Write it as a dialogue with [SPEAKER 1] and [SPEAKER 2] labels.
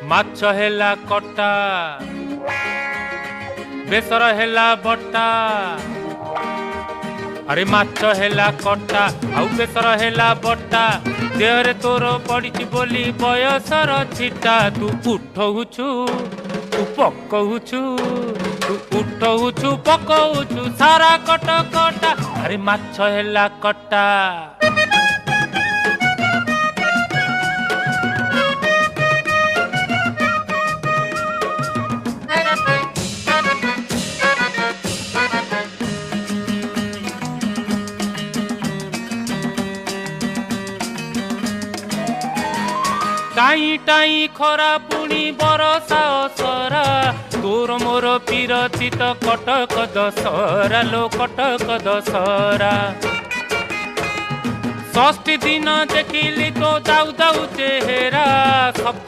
[SPEAKER 1] ମାଛ ହେଲା କଟା ବେସର ହେଲା ବଟା ଆରେ ମାଛ ହେଲା କଟା ଆଉ ବେସର ହେଲା ବଟା ଦେହରେ ତୋର ପଡ଼ିଛି ବୋଲି ବୟସର ଛିଟା ତୁ ଉଠଉଛୁ ତୁ ପକଉଛୁ ତୁ ଉଠଉଛୁ ପକଉଛୁ ସାରା କଟ କଟା ଆରେ ମାଛ ହେଲା କଟା टाई टाई खरा पुणी बरसा असरा तोर मोर पीरती तो कटक दशहरा लो कटक दशहरा षष्ठी दिन देखिली तो दाऊ दाऊ चेहरा